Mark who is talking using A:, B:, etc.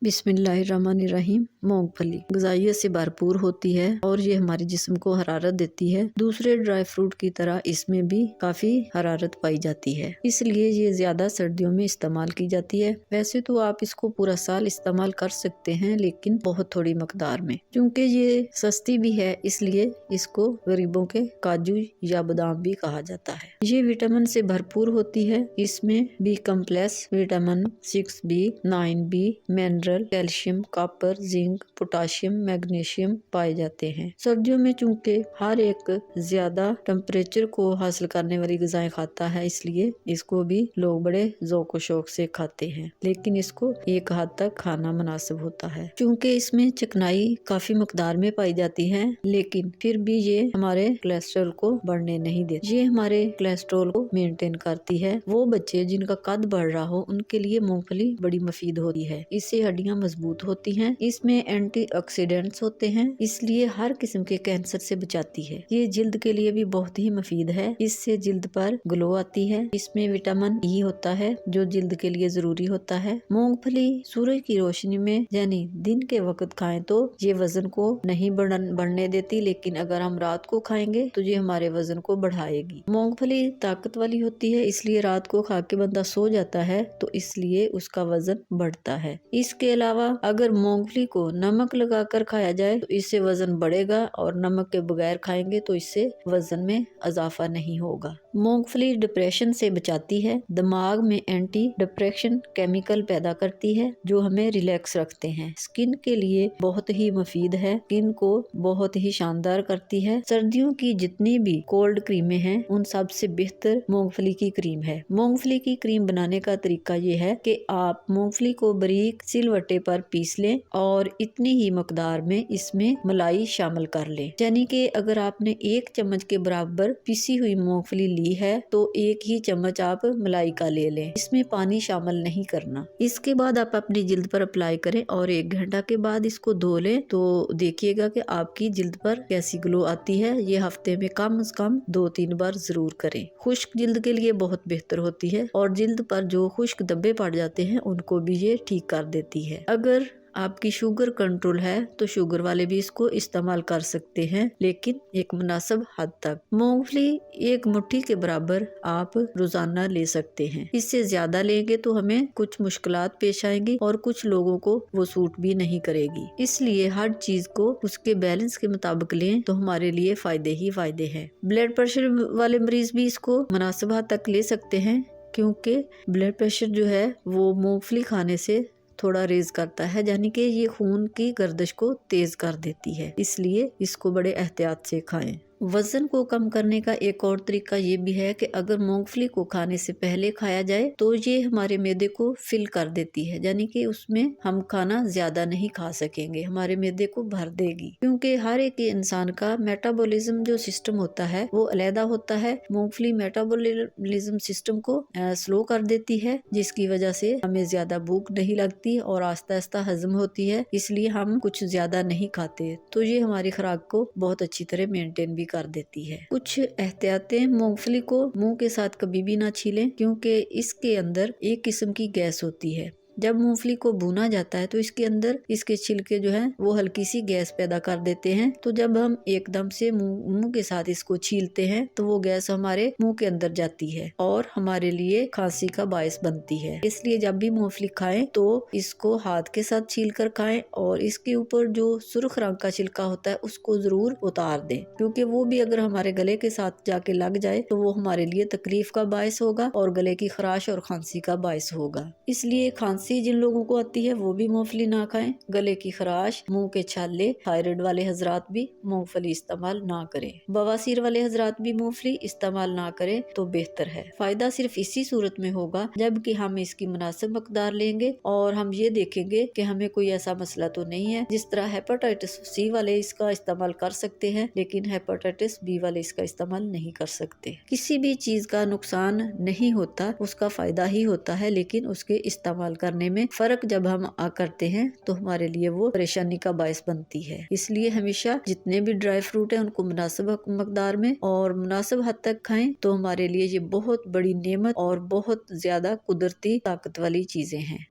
A: बिस्मिल्लाहिर्रहमानिर्रहीम। मूंगफली ग़िज़ाइयत से भरपूर होती है और ये हमारे जिस्म को हरारत देती है। दूसरे ड्राई फ्रूट की तरह इसमें भी काफ़ी हरारत पाई जाती है, इसलिए ये ज़्यादा सर्दियों में इस्तेमाल की जाती है। वैसे तो आप इसको पूरा साल इस्तेमाल कर सकते हैं, लेकिन बहुत थोड़ी मकदार में। क्योंकि ये सस्ती भी है, इसलिए इसको गरीबों के काजू या बादाम भी कहा जाता है। ये विटामिन से भरपूर होती है। इसमें B complex, vitamin 6B, 9B, mineral, calcium, copper, zinc, potassium, magnesium पाए जाते हैं। सर्दियों में चूंकि हर एक ज्यादा टेम्परेचर को हासिल करने वाली ग़िज़ाएं खाता है, इसलिए इसको भी लोग बड़े ज़ौक़ व शौक से खाते हैं, लेकिन इसको एक हद तक खाना मुनासिब होता है। चूंकि इसमें चिकनाई काफी मकदार में पाई जाती है, लेकिन फिर भी ये हमारे कोलेस्ट्रॉल को बढ़ने नहीं देती। ये हमारे कोलेस्ट्रॉल को मेंटेन करती है। वो बच्चे जिनका कद बढ़ रहा हो, उनके लिए मूंगफली बड़ी मुफीद होती है। इससे हड्डियां मजबूत होती हैं। इसमें एंटीऑक्सीडेंट्स होते हैं, इसलिए हर किस्म के कैंसर से बचाती है। ये जिल्द के लिए भी बहुत ही मुफीद है। इससे जिल्द पर ग्लो आती है। इसमें विटामिन ई होता है, जो जिल्द के लिए जरूरी होता है। मूंगफली सूरज की रोशनी में यानी दिन के वक्त खाएं तो ये वजन को नहीं बढ़ने देती, लेकिन अगर हम रात को खाएंगे तो ये हमारे वजन को बढ़ाएगी। मूंगफली ताकत वाली होती है, इसलिए रात को खा के बंदा सो जाता है तो इसलिए उसका वजन बढ़ता है। इसके अलावा अगर मूंगफली को नमक लगाकर खाया जाए तो इससे वजन बढ़ेगा, और नमक के बगैर खाएंगे तो इससे वजन में इजाफा नहीं होगा। मूंगफली डिप्रेशन से बचाती है। दिमाग में एंटी डिप्रेशन केमिकल पैदा करती है, जो हमें रिलैक्स रखते हैं। स्किन के लिए बहुत ही मुफीद है, स्किन को बहुत ही शानदार करती है। सर्दियों की जितनी भी कोल्ड क्रीमें हैं, उन सब से बेहतर मूंगफली की क्रीम है। मूंगफली की क्रीम बनाने का तरीका ये है कि आप मूंगफली को बारीक सिलवट्टे पर पीस लें और इतनी ही मकदार में इसमें मलाई शामिल कर लें। यानी कि अगर आपने 1 चम्मच के बराबर पिसी हुई मूंगफली ली है तो 1 ही चम्मच आप मलाई का ले लें। इसमें पानी शामिल नहीं करना। इसके बाद आप अपनी जिल्द पर अप्लाई करें और 1 घंटा के बाद इसको धो लें तो देखिएगा कि आपकी जिल्द पर कैसी ग्लो आती है। ये हफ्ते में कम से कम 2-3 बार जरूर करें। खुश्क जिल्द के लिए बहुत बेहतर होती है, और जिल्द पर जो खुश्क धब्बे पड़ जाते हैं उनको भी ये ठीक कर देती है। अगर आपकी शुगर कंट्रोल है तो शुगर वाले भी इसको इस्तेमाल कर सकते हैं, लेकिन एक मुनासिब हद तक। मूंगफली 1 मुट्ठी के बराबर आप रोजाना ले सकते हैं। इससे ज्यादा लेंगे तो हमें कुछ मुश्किलात पेश आएंगी और कुछ लोगों को वो सूट भी नहीं करेगी। इसलिए हर चीज को उसके बैलेंस के मुताबिक लें तो हमारे लिए फायदे ही फायदे हैं। ब्लड प्रेशर वाले मरीज भी इसको मुनासिब हद तक ले सकते हैं, क्योंकि ब्लड प्रेशर जो है वो मूंगफली खाने से थोड़ा रेज करता है, यानी कि ये खून की गर्दिश को तेज कर देती है। इसलिए इसको बड़े एहतियात से खाएं। वजन को कम करने का एक और तरीका ये भी है कि अगर मूंगफली को खाने से पहले खाया जाए तो ये हमारे मैदे को फिल कर देती है, यानी कि उसमें हम खाना ज्यादा नहीं खा सकेंगे, हमारे मैदे को भर देगी। क्योंकि हर एक इंसान का मेटाबॉलिज्म जो सिस्टम होता है वो अलग होता है। मूंगफली मेटाबॉलिज्म सिस्टम को स्लो कर देती है, जिसकी वजह से हमें ज्यादा भूख नहीं लगती और आस्ता आस्ता हजम होती है, इसलिए हम कुछ ज्यादा नहीं खाते। तो ये हमारी खुराक को बहुत अच्छी तरह मेंटेन भी कर देती है। कुछ एहतियातें, मूंगफली को मुंह के साथ कभी भी ना छीलें, क्योंकि इसके अंदर एक किस्म की गैस होती है। जब मूंगफली को भुना जाता है तो इसके अंदर इसके छिलके जो हैं वो हल्की सी गैस पैदा कर देते हैं। तो जब हम एकदम से मुंह के साथ इसको छीलते हैं तो वो गैस हमारे मुंह के अंदर जाती है और हमारे लिए खांसी का बायस बनती है। इसलिए जब भी मूंगफली खाएं तो इसको हाथ के साथ छील कर खाएं, और इसके ऊपर जो सुर्ख रंग का छिलका होता है उसको जरूर उतार दें, क्योंकि वो भी अगर हमारे गले के साथ जाके लग जाए तो वो हमारे लिए तकलीफ का बायस होगा और गले की खराश और खांसी का बायस होगा। इसलिए खांसी जिन लोगों को आती है वो भी मूंगफली ना खाएं। गले की खराश, मुंह के छाले, थायराइड वाले हजरात भी मूंगफली इस्तेमाल ना करें। बवासीर वाले हजरात भी मूंगफली इस्तेमाल ना करें तो बेहतर है। फायदा सिर्फ इसी सूरत में होगा जबकि हम इसकी मुनासिब मकदार लेंगे और हम ये देखेंगे कि हमें कोई ऐसा मसला तो नहीं है। जिस तरह हेपेटाइटिस सी वाले इसका इस्तेमाल कर सकते हैं, लेकिन हेपेटाइटिस बी वाले इसका इस्तेमाल नहीं कर सकते। किसी भी चीज का नुकसान नहीं होता, उसका फायदा ही होता है, लेकिन उसके इस्तेमाल करने में फर्क जब हम करते हैं तो हमारे लिए वो परेशानी का बायस बनती है। इसलिए हमेशा जितने भी ड्राई फ्रूट हैं उनको मुनासिब मकदार में और मुनासिब हद तक खाएं तो हमारे लिए ये बहुत बड़ी नेमत और बहुत ज्यादा कुदरती ताकत वाली चीजें हैं।